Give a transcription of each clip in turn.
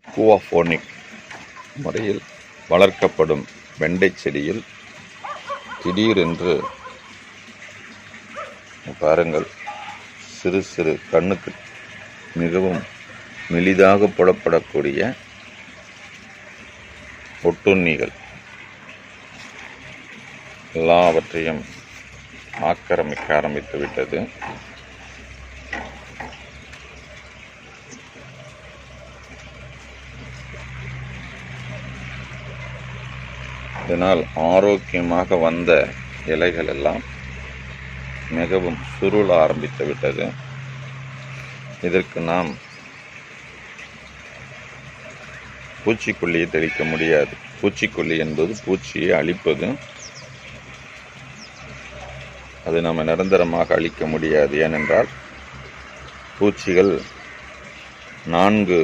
அக்வாபோனிக் முறையில் வளர்க்கப்படும் வெண்டை செடியில் திடீரென்று பாருங்கள், சிறு சிறு கண்ணுக்கு மிகவும் மெலிதாக புலப்படக்கூடிய ஒட்டுண்ணிகள் எல்லாவற்றையும் ஆக்கிரமிக்க ஆரம்பித்து விட்டது. இதனால் ஆரோக்கியமாக வந்த இலைகள் எல்லாம் மிகவும் சுருள ஆரம்பித்து விட்டது. இதற்கு நாம் பூச்சிக்கொல்லியை தெளிக்க முடியாது. பூச்சிக்கொல்லி என்பது பூச்சியை அழிப்பது. அது நம்ம நிரந்தரமாக அழிக்க முடியாது. ஏனென்றால் பூச்சிகள் 4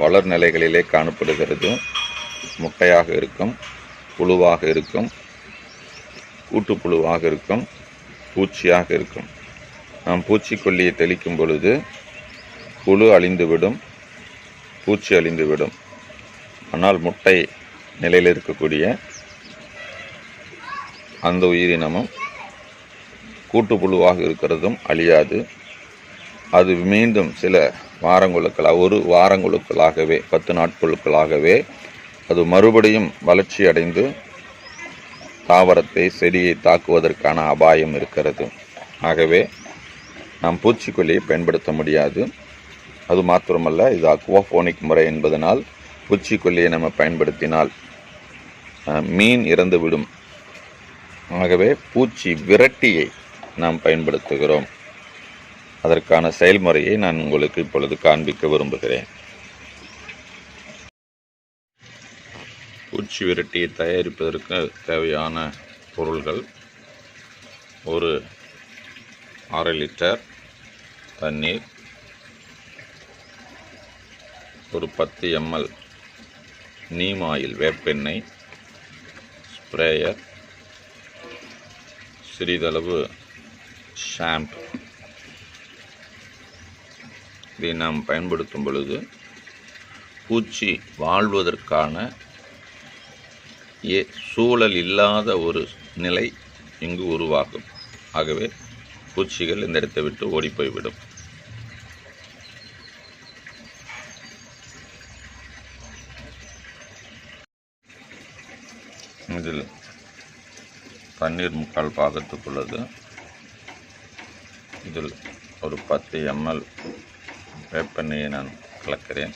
வளர் நிலைகளிலே காணப்படுகிறது. முட்டையாக இருக்கும், புழுவாக இருக்கும், கூட்டுப்புழுவாக இருக்கும், பூச்சியாக இருக்கும். நாம் பூச்சிக்கொல்லியை தெளிக்கும் பொழுது புழு அழிந்துவிடும், பூச்சி அழிந்துவிடும். ஆனால் முட்டை நிலையில் இருக்கக்கூடிய அந்த உயிரினமும் கூட்டுப்புழுவாக இருக்கிறதும் அழியாது. அது மீண்டும் சில வாரங்களுக்குள்ளாக, 1 வாரங்களுக்குள்ளாகவே, 10 நாட்களுக்குள்ளாகவே அது மறுபடியும் வளர்ச்சி அடைந்து தாவரத்தை, செடியை தாக்குவதற்கான அபாயம் இருக்கிறது. ஆகவே நாம் பூச்சிக்கொல்லியை பயன்படுத்த முடியாது. அது மாத்திரமல்ல, இது அக்வாபோனிக் முறை என்பதனால் பூச்சிக்கொல்லியை நம்ம பயன்படுத்தினால் மீன் இறந்துவிடும். ஆகவே பூச்சி விரட்டியை நாம் பயன்படுத்துகிறோம். அதற்கான செயல்முறையை நான் உங்களுக்கு இப்பொழுது காண்பிக்க விரும்புகிறேன். பூச்சி விரட்டியை தயாரிப்பதற்கு தேவையான பொருள்கள்: ஒரு 1/2 லிட்டர் தண்ணீர், ஒரு 10 ml நீம் ஆயில் வேப்பெண்ணெய், ஸ்ப்ரேயர், சிறிதளவு ஷாம்பு. இதை நாம் பயன்படுத்தும் பொழுது பூச்சி வாழ்வதற்கான சூழல் இல்லாத ஒரு நிலை இங்கு உருவாகும். ஆகவே பூச்சிகள் இந்த இடத்தை விட்டு ஓடிப்போய்விடும். இதில் தண்ணீர் 3/4 பாகத்துக்குள்ளது. இதில் ஒரு 10 ml வேப்பெண்ணெயை நான் கலக்கிறேன்.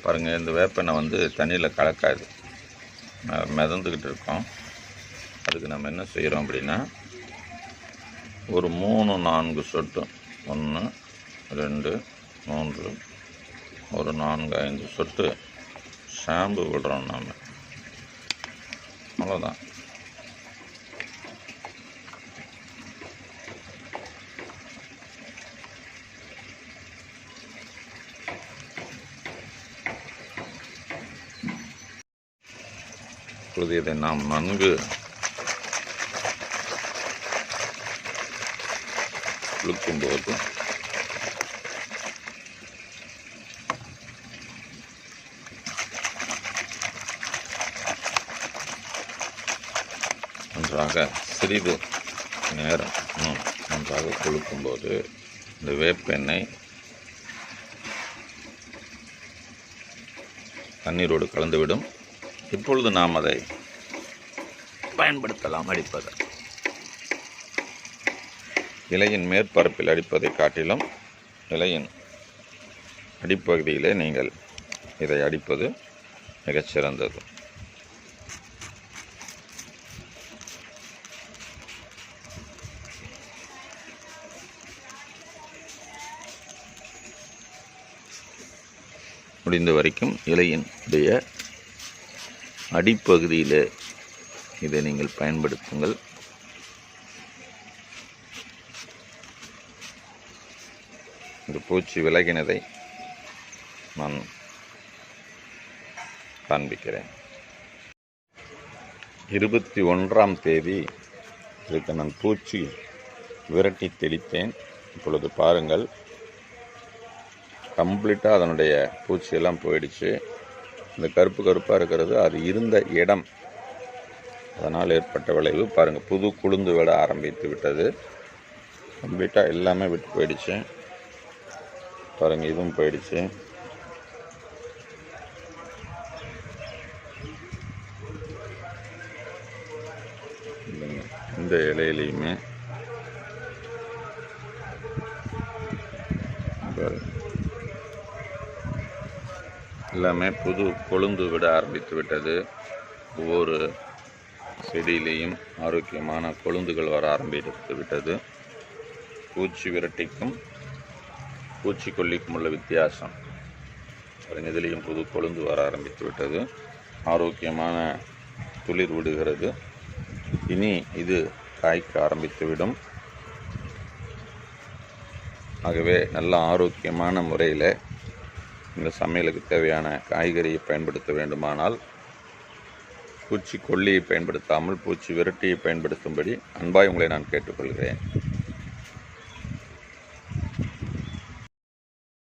பாருங்கள், இந்த வேப்பெண்ணெய் தண்ணியில் கலக்காது, மிதந்துக்கிட்டு இருக்கோம். அதுக்கு நம்ம என்ன செய்கிறோம் அப்படின்னா, ஒரு 3-4 சொட்டு, 1 2 3 ஒரு 4-5 சொட்டு ஷாம்பு விடுறோம் நாம். அவ்வளோதான். இப்பொழுது இதை நாம் நன்கு குலுக்கும்போது நன்றாக சிறிது நேரம் நன்றாக குலுக்கும்போது இந்த வேப்பெண்ணெய் தண்ணீரோடு கலந்துவிடும். இப்பொழுது நாம் அதை பயன்படுத்தலாம். அடிப்பது இலையின் மேற்பரப்பில் அடிப்பதை காட்டிலும் இலையின் அடிப்பகுதியிலே நீங்கள் இதை அடிப்பது மிகச்சிறந்தது. முடிந்த வரைக்கும் இலையின் அடிப்பகுதியில் இதை நீங்கள் பயன்படுத்துங்கள். இந்த பூச்சி விலகினதை நான் காண்பிக்கிறேன். 21ஆம் தேதி இதுக்கு நான் பூச்சி விரட்டி தெளித்தேன். இப்பொழுது பாருங்கள், கம்ப்ளீட்டாக அதனுடைய பூச்சியெல்லாம் போயிடுச்சு. இந்த கருப்பு கருப்பாக இருக்கிறது அது இருந்த இடம், அதனால் ஏற்பட்ட விளைவு. பாருங்கள், புது குளுந்து விட ஆரம்பித்து விட்டது. கம்ப்ளீட்டாக எல்லாமே விட்டு போயிடுச்சு. பாருங்கள், இதுவும் போயிடுச்சு. இந்த இலையிலையுமே எல்லாமே புது கொழுந்து விட ஆரம்பித்து விட்டது. ஒவ்வொரு செடியிலையும் ஆரோக்கியமான கொழுந்துகள் வர ஆரம்பித்து விட்டது. பூச்சி விரட்டிக்கும் பூச்சிக்கொல்லிக்கும் உள்ள வித்தியாசம் இதிலையும் புது கொழுந்து வர ஆரம்பித்து விட்டது. ஆரோக்கியமான துளிர் விடுகிறது. இனி இது காய்க்க ஆரம்பித்துவிடும். ஆகவே நல்ல ஆரோக்கியமான முறையில் இந்த சமையலுக்கு தேவையான காய்கறியை பயன்படுத்த வேண்டுமானால் பூச்சிக்கொல்லியை பயன்படுத்தாமல் பூச்சி விரட்டியை பயன்படுத்தும்படி அன்பாய் உங்களை நான் கேட்டுக்கொள்கிறேன்.